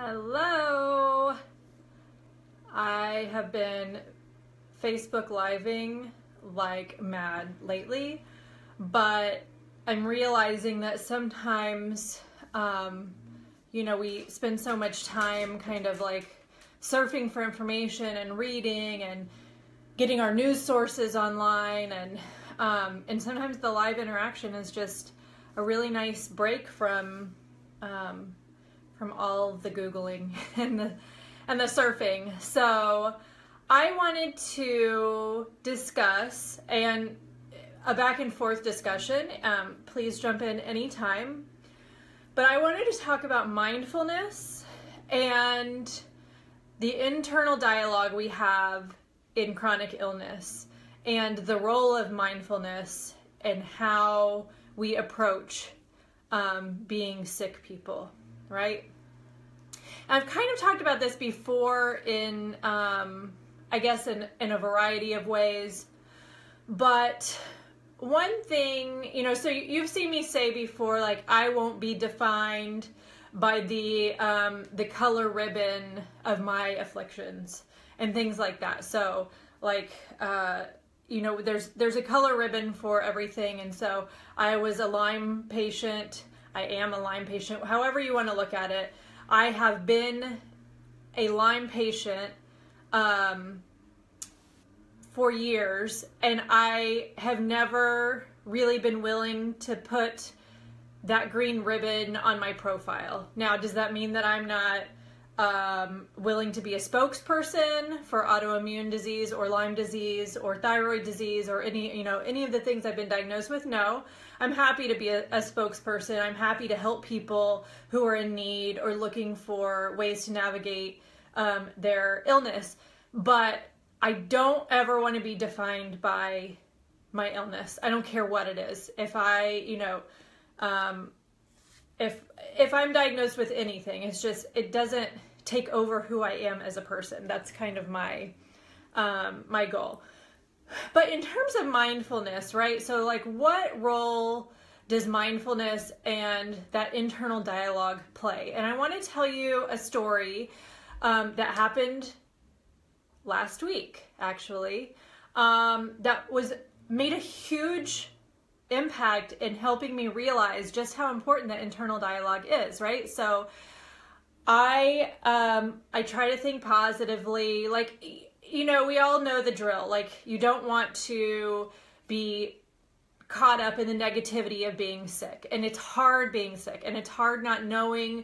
Hello. I have been Facebook Living like mad lately, but I'm realizing that sometimes, we spend so much time kind of like surfing for information and reading and getting our news sources online, and sometimes the live interaction is just a really nice break from all the Googling and the surfing. So I wanted to discuss, and a back and forth discussion, please jump in anytime, but I wanted to talk about mindfulness and the internal dialogue we have in chronic illness and the role of mindfulness and how we approach being sick people, right? I've kind of talked about this before in, I guess, in a variety of ways. But one thing, so you've seen me say before, like, I won't be defined by the color ribbon of my afflictions and things like that. So, like, there's a color ribbon for everything. And so I was a Lyme patient. I am a Lyme patient, however you want to look at it. I have been a Lyme patient for years, and I have never really been willing to put that green ribbon on my profile. Now, does that mean that I'm not willing to be a spokesperson for autoimmune disease or Lyme disease or thyroid disease or any of the things I've been diagnosed with? No. I'm happy to be a spokesperson. I'm happy to help people who are in need or looking for ways to navigate their illness. But I don't ever want to be defined by my illness. I don't care what it is. If if I'm diagnosed with anything, it doesn't take over who I am as a person. That's kind of my my goal. But in terms of mindfulness, right? So like, what role does mindfulness and that internal dialogue play? And I want to tell you a story that happened last week, actually, that made a huge impact in helping me realize just how important that internal dialogue is, right? So I try to think positively. Like, we all know the drill. Like, you don't want to be caught up in the negativity of being sick. And it's hard being sick. And it's hard not knowing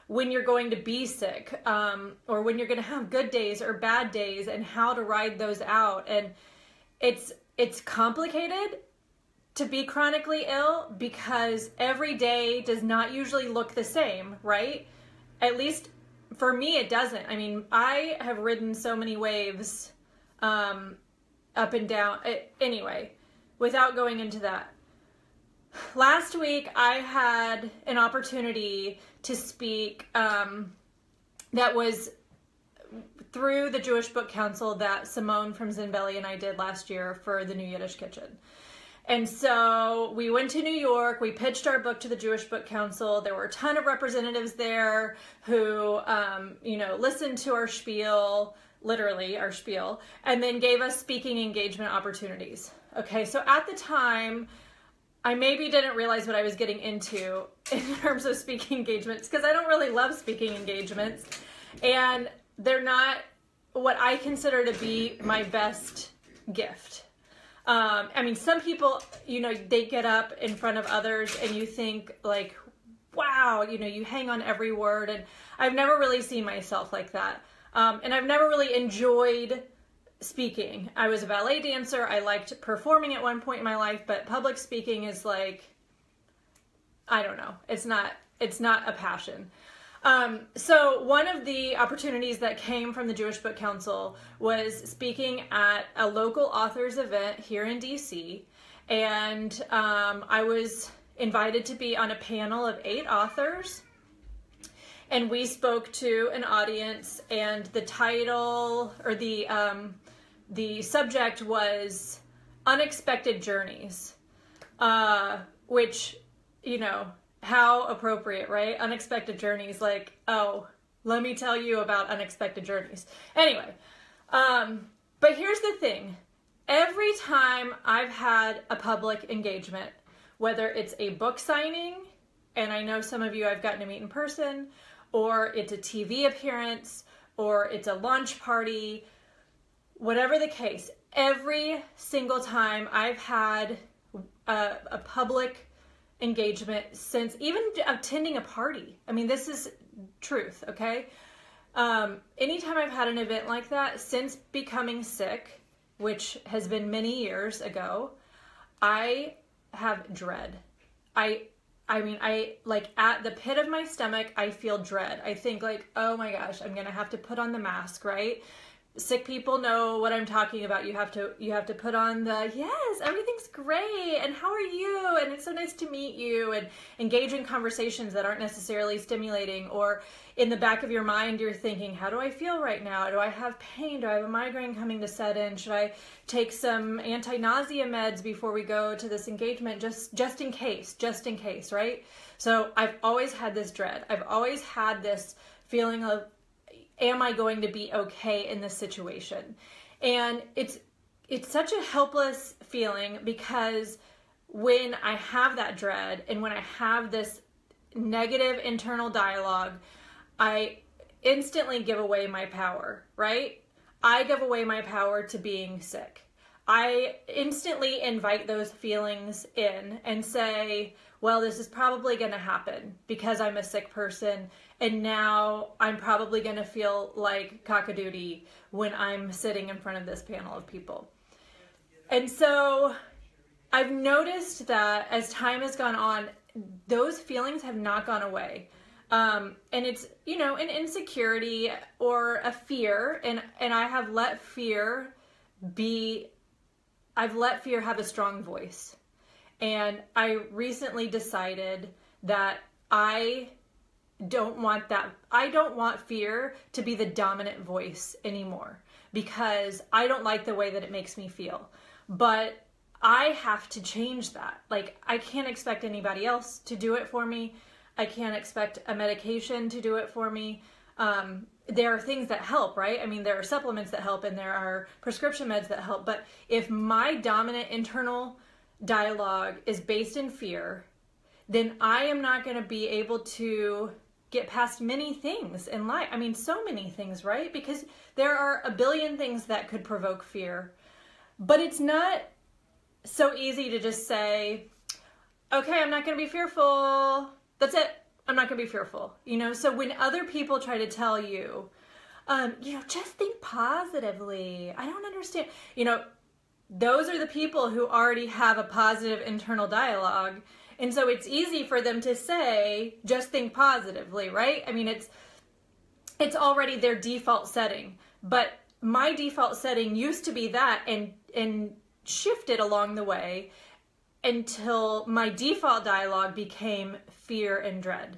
when you're going to be sick, or when you're going to have good days or bad days and how to ride those out. And it's complicated to be chronically ill because every day does not usually look the same, right? At least for me, it doesn't. I mean, I have ridden so many waves up and down. Anyway, without going into that. Last week, I had an opportunity to speak that was through the Jewish Book Council that Simone from Zinbelli and I did last year for the New Yiddish Kitchen. And so we went to New York, we pitched our book to the Jewish Book Council. There were a ton of representatives there who, listened to our spiel, literally our spiel, and then gave us speaking engagement opportunities. Okay, so at the time, I maybe didn't realize what I was getting into in terms of speaking engagements, because I don't really love speaking engagements, and they're not what I consider to be my best gift. Some people, they get up in front of others and you think like, wow, you hang on every word. And I've never really seen myself like that. And I've never really enjoyed speaking. I was a ballet dancer. I liked performing at one point in my life, but public speaking is like, I don't know. It's not a passion. So one of the opportunities that came from the Jewish Book Council was speaking at a local authors event here in DC. And I was invited to be on a panel of 8 authors. And we spoke to an audience, and the title or the subject was Unexpected Journeys, which, how appropriate, right? Unexpected journeys, like, oh, let me tell you about unexpected journeys. Anyway, but here's the thing. Every time I've had a public engagement, whether it's a book signing, and I know some of you I've gotten to meet in person, or it's a TV appearance, or it's a launch party, whatever the case, every single time I've had a public engagement since even attending a party. I mean, this is truth, okay? Anytime I've had an event like that since becoming sick, which has been many years ago, I have dread. I mean, like at the pit of my stomach, I feel dread. I think like, oh my gosh, I'm going to have to put on the mask, right? Sick people know what I'm talking about. You have to put on the, yes, everything's great, and how are you, and it's so nice to meet you, and engage in conversations that aren't necessarily stimulating. Or in the back of your mind, you're thinking, how do I feel right now? Do I have pain? Do I have a migraine coming to set in? Should I take some anti-nausea meds before we go to this engagement, just in case, right? So I've always had this dread. I've always had this feeling of, am I going to be okay in this situation? And it's such a helpless feeling, because when I have that dread and when I have this negative internal dialogue, I instantly give away my power, right? I give away my power to being sick. I instantly invite those feelings in and say, well, this is probably going to happen because I'm a sick person, and now I'm probably going to feel like cockadoodie when I'm sitting in front of this panel of people. And so I've noticed that as time has gone on, those feelings have not gone away. And it's, an insecurity or a fear, and I have let fear have a strong voice. And I recently decided that I don't want that. I don't want fear to be the dominant voice anymore, because I don't like the way that it makes me feel. But I have to change that. Like, I can't expect anybody else to do it for me. I can't expect a medication to do it for me. There are things that help, right? I mean, there are supplements that help, and there are prescription meds that help. But if my dominant internal dialogue is based in fear, then I am not going to be able to get past many things in life. I mean, so many things, right? Because there are a billion things that could provoke fear. But it's not so easy to just say, okay, I'm not going to be fearful. That's it. I'm not going to be fearful. So when other people try to tell you, just think positively. I don't understand. Those are the people who already have a positive internal dialogue. And so it's easy for them to say, just think positively, right? I mean, it's already their default setting. But my default setting used to be that, and shifted along the way until my default dialogue became fear and dread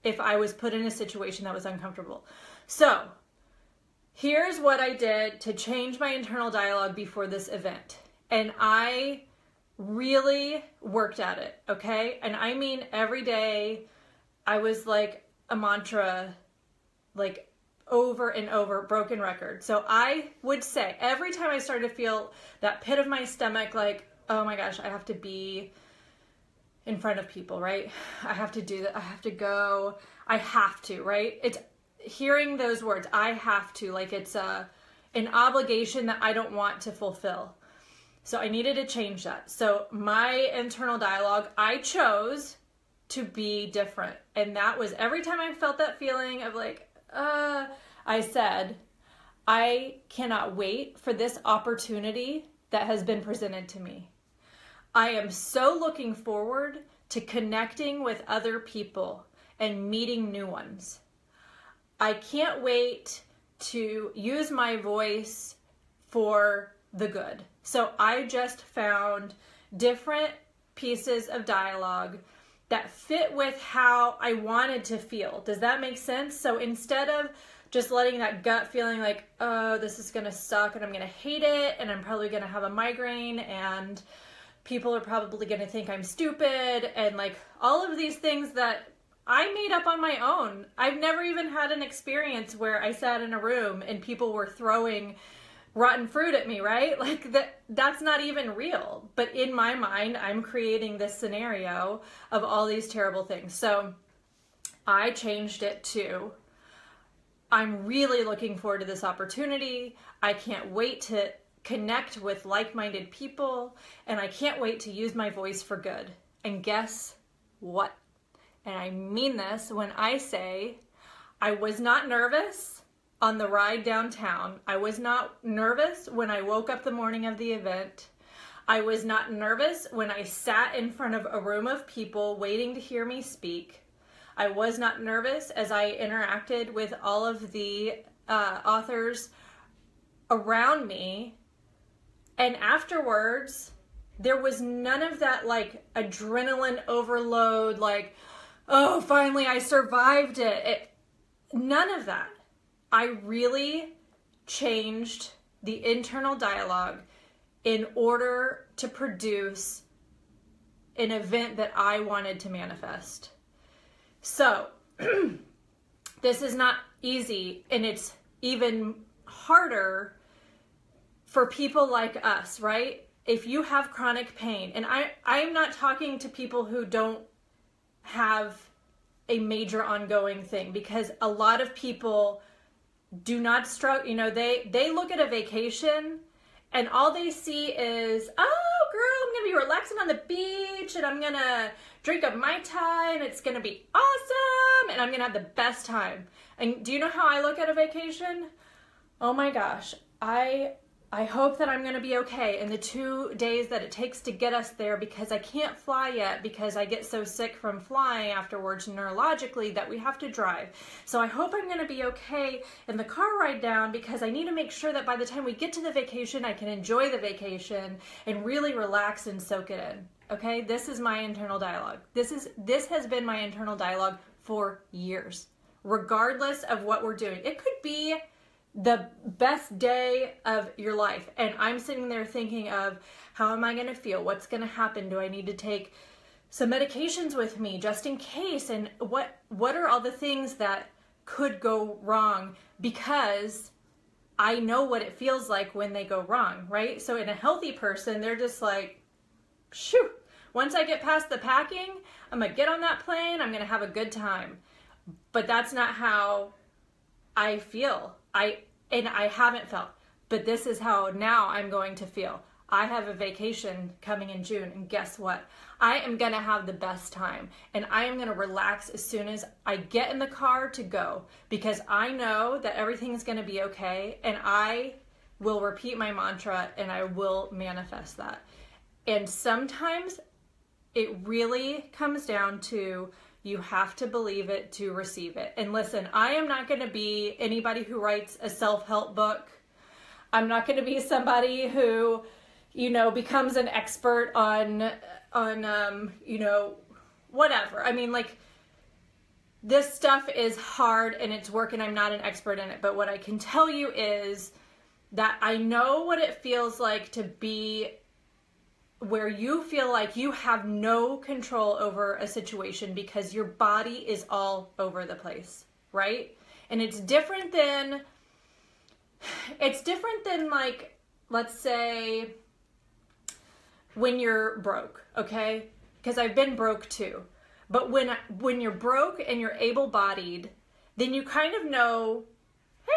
if I was put in a situation that was uncomfortable. So here's what I did to change my internal dialogue before this event. And I really worked at it, okay? And I mean, every day I was like a mantra, like over and over, broken record. So I would say every time I started to feel that pit of my stomach, like, oh my gosh, I have to be in front of people, right? I have to do that. I have to go. I have to, right? It's hearing those words, I have to, like it's an obligation that I don't want to fulfill. So I needed to change that. So my internal dialogue, I chose to be different. And that was every time I felt that feeling of like, I said, I cannot wait for this opportunity that has been presented to me. I am so looking forward to connecting with other people and meeting new ones. I can't wait to use my voice for the good. So I just found different pieces of dialogue that fit with how I wanted to feel. Does that make sense? So instead of just letting that gut feeling like, oh, this is going to suck and I'm going to hate it and I'm probably going to have a migraine and people are probably going to think I'm stupid and like all of these things that I made up on my own. I've never even had an experience where I sat in a room and people were throwing rotten fruit at me, right? Like that's not even real. But in my mind, I'm creating this scenario of all these terrible things. So I changed it to, I'm really looking forward to this opportunity. I can't wait to connect with like-minded people, and I can't wait to use my voice for good. And guess what? And I mean this when I say I was not nervous on the ride downtown. I was not nervous when I woke up the morning of the event. I was not nervous when I sat in front of a room of people waiting to hear me speak. I was not nervous as I interacted with all of the authors around me. And afterwards, there was none of that like adrenaline overload, like, oh, finally I survived it. None of that. I really changed the internal dialogue in order to produce an event that I wanted to manifest. So, this is not easy, and it's even harder for people like us, right? If you have chronic pain, and I'm not talking to people who don't have a major ongoing thing, because a lot of people do not struggle, you know, they look at a vacation and all they see is, oh girl, I'm gonna be relaxing on the beach and I'm gonna drink a Mai Tai and it's gonna be awesome and I'm gonna have the best time. And do you know how I look at a vacation? Oh my gosh, I hope that I'm gonna be okay in the 2 days that it takes to get us there, because I can't fly yet because I get so sick from flying afterwards neurologically that we have to drive. So I hope I'm gonna be okay in the car ride down, because I need to make sure that by the time we get to the vacation, I can enjoy the vacation and really relax and soak it in. Okay, this is my internal dialogue. This has been my internal dialogue for years, regardless of what we're doing. It could be the best day of your life, and I'm sitting there thinking of, how am I going to feel? What's going to happen? Do I need to take some medications with me just in case? And what are all the things that could go wrong? Because I know what it feels like when they go wrong, right? So in a healthy person, they're just like, shoo, once I get past the packing, I'm going to get on that plane, I'm going to have a good time. But that's not how I feel. I haven't felt, but this is how now I'm going to feel. I have a vacation coming in June, and guess what? I am going to have the best time, and I am going to relax as soon as I get in the car to go, because I know that everything is going to be okay, and I will repeat my mantra, and I will manifest that. And sometimes it really comes down to, you have to believe it to receive it. And listen, I am not going to be anybody who writes a self-help book. I'm not going to be somebody who, you know, becomes an expert on you know, whatever. I mean, like, this stuff is hard and it's work, and I'm not an expert in it. But what I can tell you is that I know what it feels like to be where you feel like you have no control over a situation because your body is all over the place, right? And it's different than like, let's say, when you're broke, okay? Because I've been broke too. But when you're broke and you're able-bodied, then you kind of know,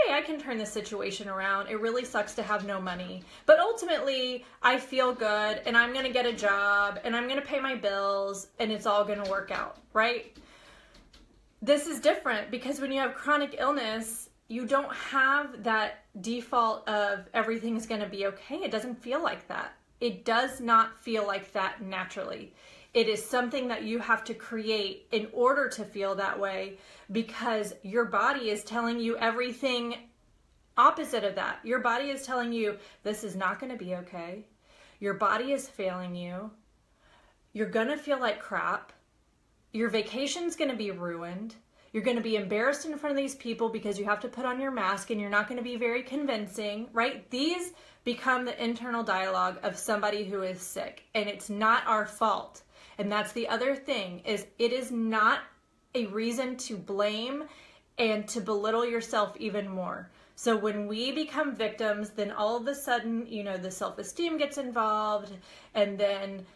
hey, I can turn this situation around. It really sucks to have no money, but ultimately I feel good, and I'm going to get a job, and I'm going to pay my bills, and it's all going to work out, right? This is different, because when you have chronic illness, you don't have that default of everything's going to be okay. It doesn't feel like that. It does not feel like that naturally. It is something that you have to create in order to feel that way, because your body is telling you everything opposite of that. Your body is telling you this is not going to be okay. Your body is failing you. You're going to feel like crap. Your vacation's going to be ruined. You're going to be embarrassed in front of these people because you have to put on your mask, and you're not going to be very convincing, right? These become the internal dialogue of somebody who is sick, and it's not our fault. And that's the other thing, is it is not a reason to blame and to belittle yourself even more. So when we become victims, then all of a sudden, the self-esteem gets involved, and then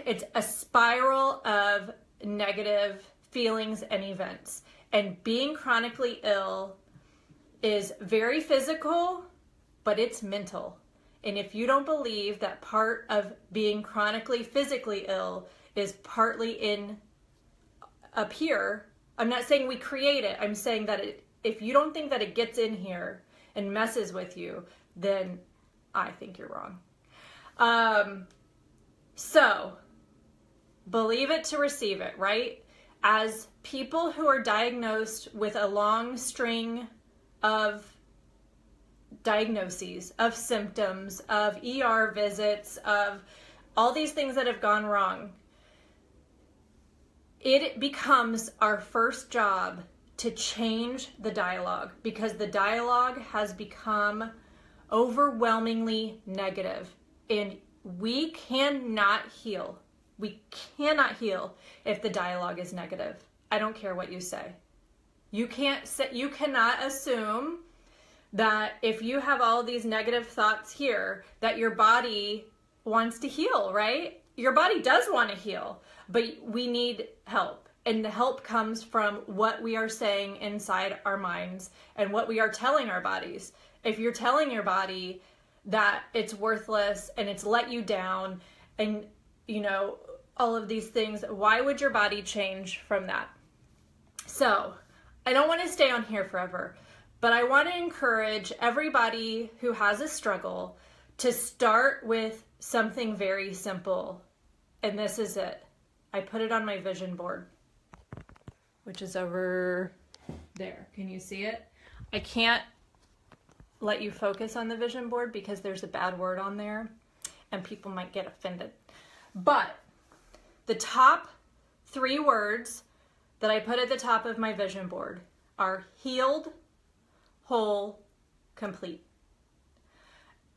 it's a spiral of negative feelings and events. And being chronically ill is very physical, but it's mental. And if you don't believe that part of being chronically physically ill is partly up here, I'm not saying we create it. I'm saying that if you don't think that it gets in here and messes with you, then I think you're wrong. So believe it to receive it, right? As people who are diagnosed with a long string of diagnoses, of symptoms, of ER visits, of all these things that have gone wrong, it becomes our first job to change the dialogue, because the dialogue has become overwhelmingly negative, and we cannot heal. We cannot heal if the dialogue is negative. I don't care what you say. You cannot assume that if you have all these negative thoughts here, that your body wants to heal, right? Your body does want to heal, but we need help. And the help comes from what we are saying inside our minds and what we are telling our bodies. If you're telling your body that it's worthless and it's let you down and, all of these things, why would your body change from that? So I don't want to stay on here forever, but I want to encourage everybody who has a struggle to start with something very simple. And this is it. I put it on my vision board, which is over there. Can you see it? I can't let you focus on the vision board because there's a bad word on there and people might get offended. But the top 3 words that I put at the top of my vision board are healed, whole, complete.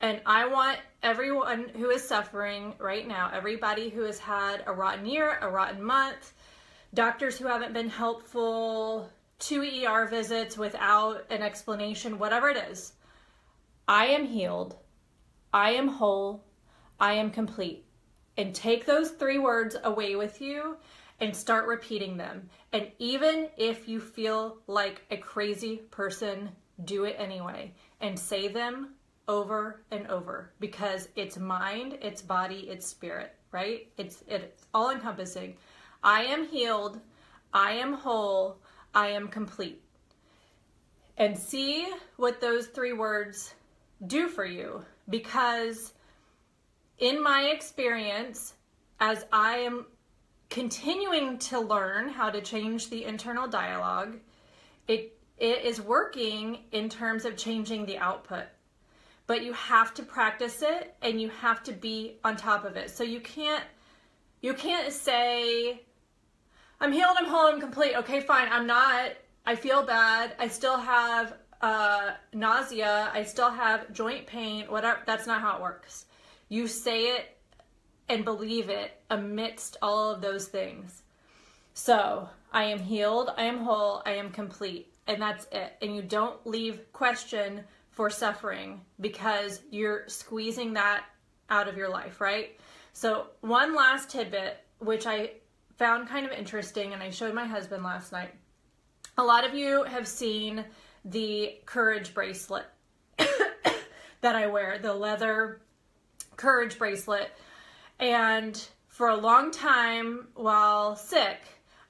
And I want everyone who is suffering right now, everybody who has had a rotten year, a rotten month, doctors who haven't been helpful, 2 ER visits without an explanation, whatever it is, I am healed, I am whole, I am complete. And take those 3 words away with you and start repeating them. And even if you feel like a crazy person, do it anyway. And say them over and over, because it's mind, it's body, it's spirit, right? It's all encompassing. I am healed, I am whole, I am complete. And see what those 3 words do for you, because in my experience, as I am continuing to learn how to change the internal dialogue, it is working in terms of changing the output. But you have to practice it and you have to be on top of it. So you can't say, I'm healed, I'm whole, I'm complete. Okay, fine, I'm not. I feel bad. I still have nausea. I still have joint pain, whatever. That's not how it works. You say it and believe it amidst all of those things. So I am healed, I am whole, I am complete. And that's it. And you don't leave question for suffering because you're squeezing that out of your life, right? So one last tidbit, which I found kind of interesting, and I showed my husband last night. A lot of you have seen the courage bracelet that I wear, the leather courage bracelet. And for a long time while sick,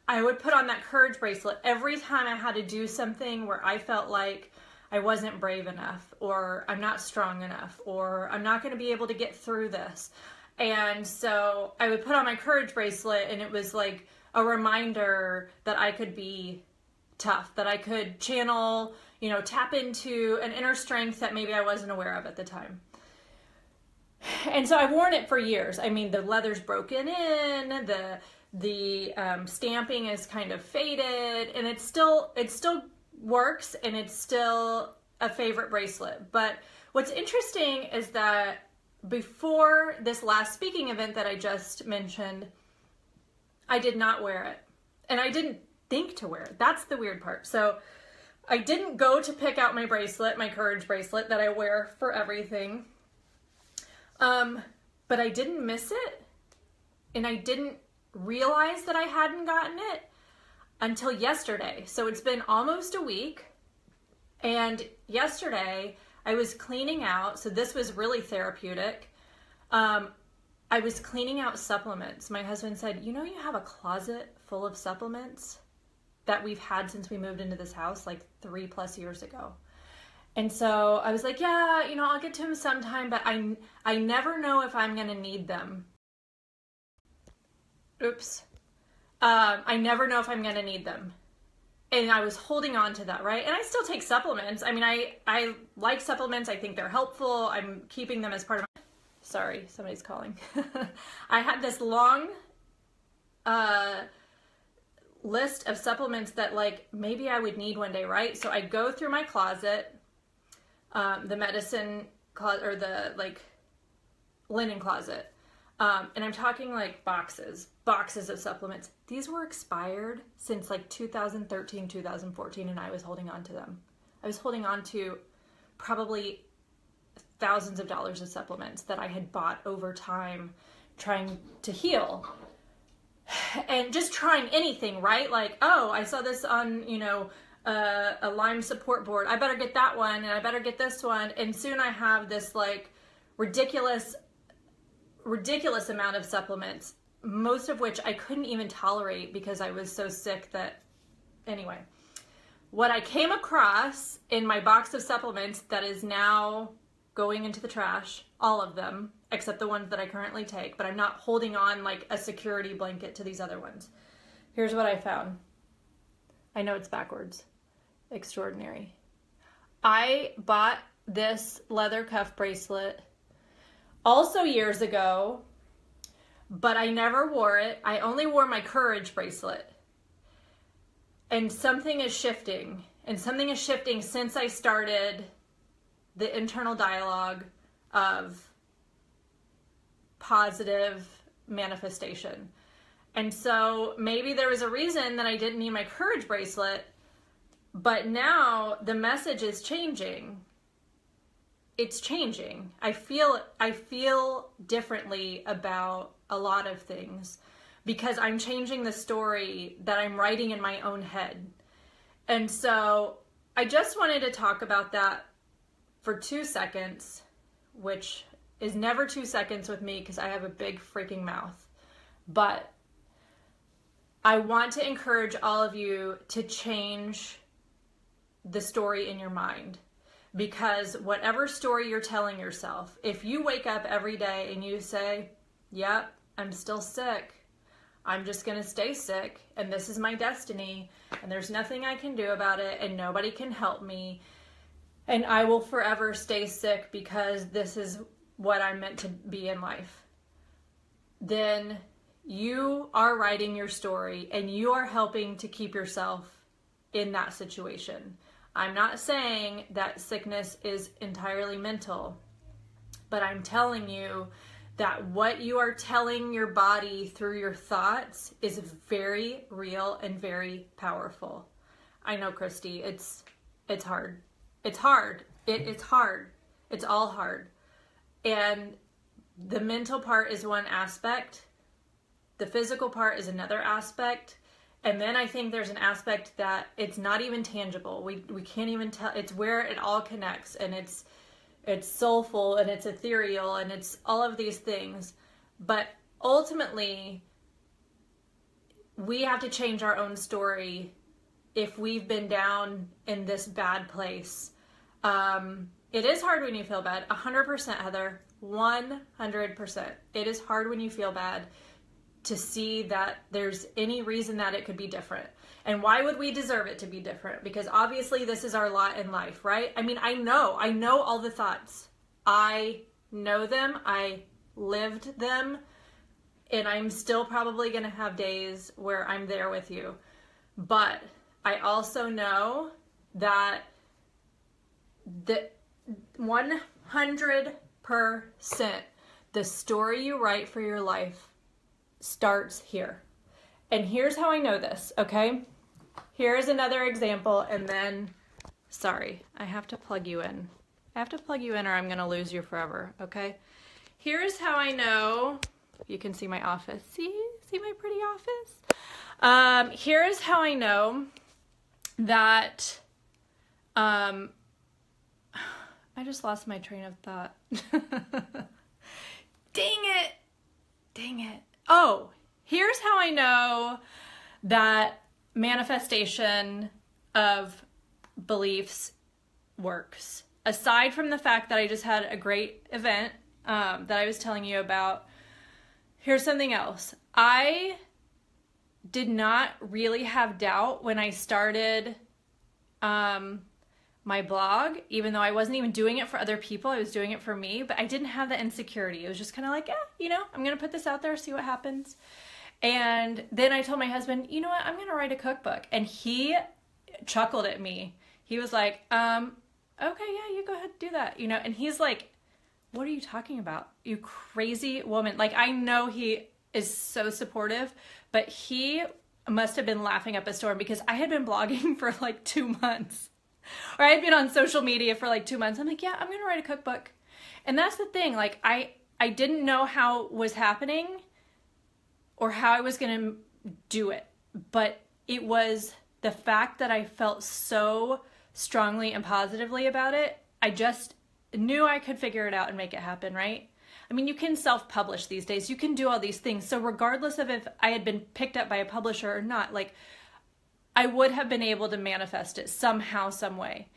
I would put on that courage bracelet every time I had to do something where I felt like I wasn't brave enough, or I'm not strong enough, or I'm not going to be able to get through this. And so I would put on my courage bracelet, and it was like a reminder that I could be tough, that I could channel, tap into an inner strength that maybe I wasn't aware of at the time. And so I've worn it for years. I mean, the leather's broken in, the stamping is kind of faded, and it still works, and it's still a favorite bracelet. But what's interesting is that before this last speaking event that I just mentioned, I did not wear it. And I didn't think to wear it. That's the weird part. So I didn't go to pick out my bracelet, my courage bracelet that I wear for everything. But I didn't miss it, and I didn't realize that I hadn't gotten it until yesterday. So it's been almost a week, and yesterday I was cleaning out, so this was really therapeutic. I was cleaning out supplements. My husband said, you know, you have a closet full of supplements that we've had since we moved into this house like 3+ years ago. And so I was like, yeah, you know, I'll get to them sometime, but I never know if I'm going to need them. Oops. I never know if I'm going to need them. And I was holding on to that, right? And I still take supplements. I mean, I like supplements. I think they're helpful. I'm keeping them as part of my... Sorry, somebody's calling. I had this long list of supplements that like maybe I would need one day, right? So I go through my closet, the medicine closet, or the like linen closet, and I'm talking like boxes of supplements. These were expired since like 2013, 2014, and I was holding on to them. I was holding on to probably thousands of dollars of supplements that I had bought over time trying to heal. And just trying anything, right? Like, oh, I saw this on, you know, a Lyme support board. I better get that one, and I better get this one. And soon I have this like ridiculous amount of supplements, most of which I couldn't even tolerate because I was so sick that, anyway. What I came across in my box of supplements that is now going into the trash, all of them, except the ones that I currently take, but I'm not holding on like a security blanket to these other ones. Here's what I found. I know it's backwards. Extraordinary. I bought this leather cuff bracelet also years ago, but I never wore it. I only wore my courage bracelet. And something is shifting. And something is shifting since I started the internal dialogue of positive manifestation. And so maybe there was a reason that I didn't need my courage bracelet, but now the message is changing. It's changing. I feel differently about a lot of things because I'm changing the story that I'm writing in my own head. And so I just wanted to talk about that for 2 seconds, which is never 2 seconds with me because I have a big freaking mouth. But I want to encourage all of you to change the story in your mind, because whatever story you're telling yourself, if you wake up every day and you say, yep, I'm still sick, I'm just going to stay sick, and this is my destiny, and there's nothing I can do about it, and nobody can help me, and I will forever stay sick because this is what I'm meant to be in life, then you are writing your story and you are helping to keep yourself in that situation. I'm not saying that sickness is entirely mental, but I'm telling you that what you are telling your body through your thoughts is very real and very powerful. I know, Christy, it's hard. It's hard. It's hard. It's all hard. And the mental part is one aspect. The physical part is another aspect. And then I think there's an aspect that it's not even tangible. We can't even tell. It's where it all connects, and it's soulful and it's ethereal and it's all of these things. But ultimately, we have to change our own story if we've been down in this bad place. It is hard when you feel bad. 100%, Heather. 100%. It is hard when you feel bad to see that there's any reason that it could be different. And why would we deserve it to be different? Because obviously this is our lot in life, right? I mean, I know all the thoughts. I know them. I lived them. And I'm still probably going to have days where I'm there with you. But I also know that the 100%, the story you write for your life starts here. And here's how I know this, okay? here's another example, and then, sorry, I have to plug you in. I have to plug you in or I'm going to lose you forever, okay? Here's how I know. You can see my office. See my pretty office? Here's how I know that, I just lost my train of thought. Dang it. Oh, here's how I know that manifestation of beliefs works. Aside from the fact that I just had a great event that I was telling you about, here's something else. I did not really have doubt when I started my blog, even though I wasn't even doing it for other people. I was doing it for me, but I didn't have the insecurity. It was just kind of like, I'm going to put this out there, see what happens. And then I told my husband, you know what, I'm going to write a cookbook. And he chuckled at me. He was like, okay, yeah, you go ahead and do that. And he's like, what are you talking about? You crazy woman. Like, I know he is so supportive, but he must have been laughing up a storm because I had been blogging for like 2 months. Or I had been on social media for like 2 months. I'm like, yeah, I'm going to write a cookbook. And that's the thing. Like, I didn't know how it was happening or how I was going to do it. But it was the fact that I felt so strongly and positively about it. I just knew I could figure it out and make it happen, right? I mean, you can self-publish these days. You can do all these things. So regardless of if I had been picked up by a publisher or not, like, I would have been able to manifest it somehow, some way.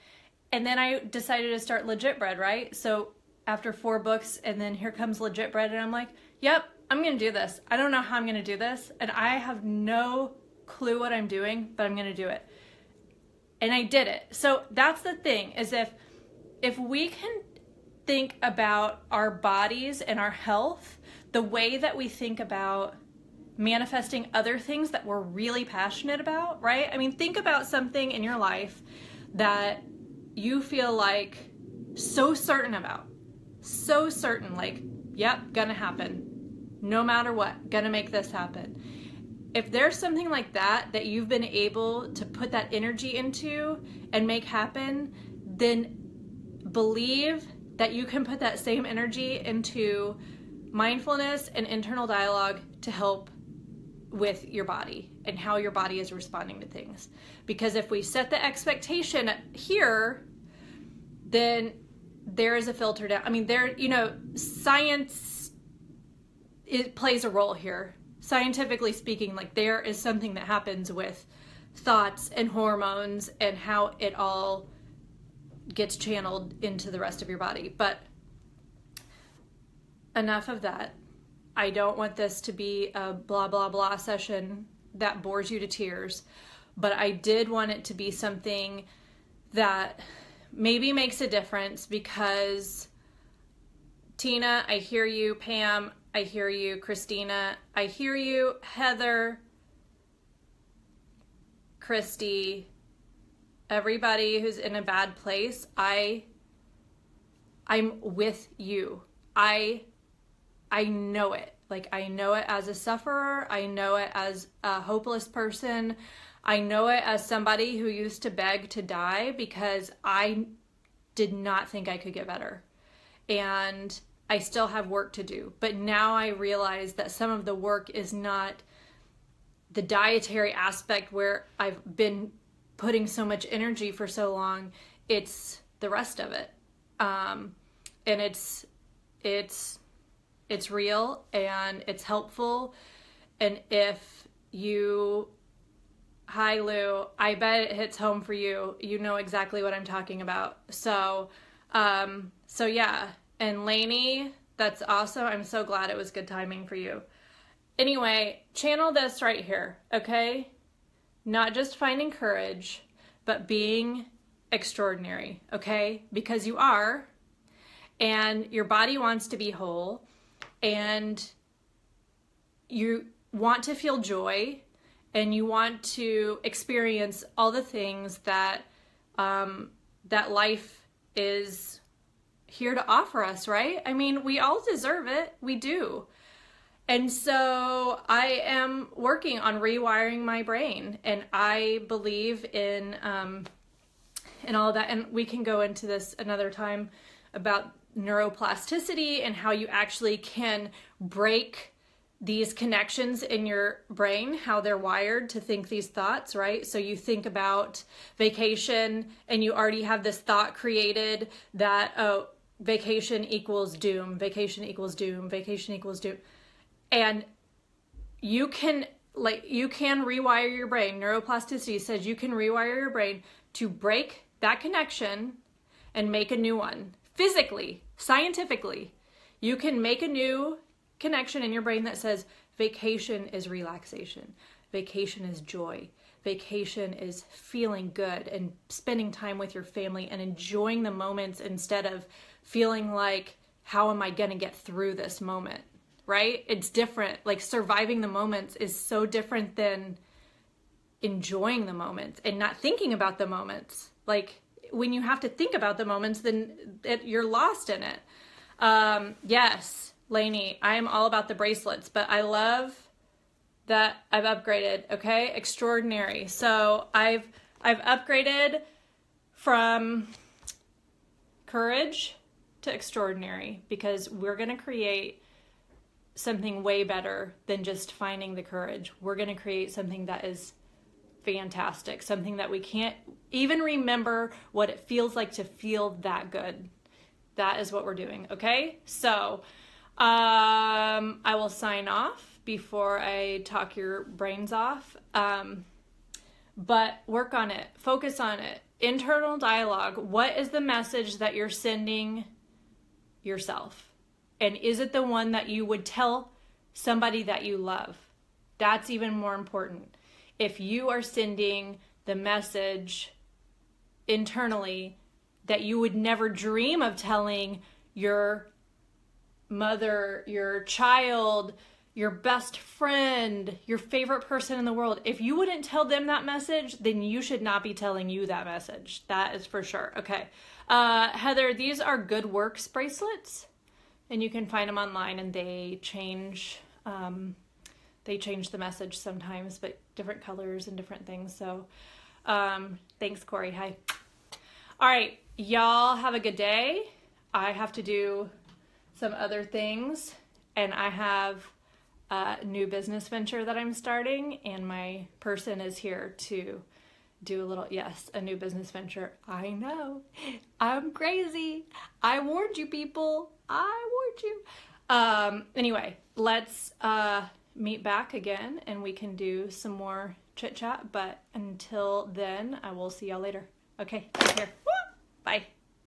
And then I decided to start Legit Bread, right? So after 4 books, and then here comes Legit Bread, and I'm like, yep, I'm going to do this. I don't know how I'm going to do this, and I have no clue what I'm doing, but I'm going to do it. And I did it. So that's the thing, is if we can think about our bodies and our health the way that we think about manifesting other things that we're really passionate about, right? I mean, think about something in your life that you feel like so certain about. So certain, like, yep, gonna happen. No matter what, gonna make this happen. If there's something like that you've been able to put that energy into and make happen, then believe that you can put that same energy into mindfulness and internal dialogue to help with your body and how your body is responding to things. Because if we set the expectation here, then there is a filter down. I mean, science, it plays a role here. Scientifically speaking, like, there is something that happens with thoughts and hormones and how it all gets channeled into the rest of your body. But enough of that. I don't want this to be a blah, blah, blah session that bores you to tears, but I did want it to be something that maybe makes a difference because Tina, I hear you. Pam, I hear you. Christina, I hear you. Heather, Christy, everybody who's in a bad place, I'm with you. I know it. Like, I know it as a sufferer. I know it as a hopeless person. I know it as somebody who used to beg to die because I did not think I could get better. And I still have work to do. But now I realize that some of the work is not the dietary aspect where I've been putting so much energy for so long. It's the rest of it. And it's real and it's helpful. And if you, hi Lou, I bet it hits home for you. You know exactly what I'm talking about. So yeah. And Lainey, that's awesome. I'm so glad it was good timing for you. Anyway, channel this right here, okay? Not just finding courage, but being extraordinary, okay? Because you are, and your body wants to be whole, and you want to feel joy, and you want to experience all the things that that life is here to offer us, right? I mean, we all deserve it. We do. And so I am working on rewiring my brain, and I believe in all of that. And we can go into this another time about neuroplasticity and how you actually can break these connections in your brain, how they're wired to think these thoughts, right? So you think about vacation and you already have this thought created that, oh, vacation equals doom, vacation equals doom, vacation equals doom. And you can rewire your brain. Neuroplasticity says you can rewire your brain to break that connection and make a new one. Physically, scientifically, you can make a new connection in your brain that says vacation is relaxation, vacation is joy, vacation is feeling good and spending time with your family and enjoying the moments instead of feeling like, how am I going to get through this moment, right? It's different. Like, surviving the moments is so different than enjoying the moments and not thinking about the moments. Like, when you have to think about the moments, then you're lost in it. Yes, Lainey, I am all about the bracelets, but I love that I've upgraded. Okay, extraordinary. So I've upgraded from courage to extraordinary, because we're going to create something way better than just finding the courage. We're going to create something that is fantastic, something that we can't even remember what it feels like to feel that good. That is what we're doing. Okay, so I will sign off before I talk your brains off, but work on it, focus on it. Internal dialogue. What is the message that you're sending yourself? And is it the one that you would tell somebody that you love? That's even more important. If you are sending the message internally that you would never dream of telling your mother, your child, your best friend, your favorite person in the world, if you wouldn't tell them that message, then you should not be telling you that message. That is for sure. Okay. Heather, these are Good Works bracelets, and you can find them online, and they change the message sometimes, but different colors and different things. So thanks, Corey. Hi. All right. Y'all have a good day. I have to do some other things, and I have a new business venture that I'm starting, and my person is here to do a new business venture. I know. I'm crazy. I warned you, people. I warned you. Anyway, let's meet back again, and we can do some more chit chat, but until then, I will see y'all later. Okay, take care. Bye.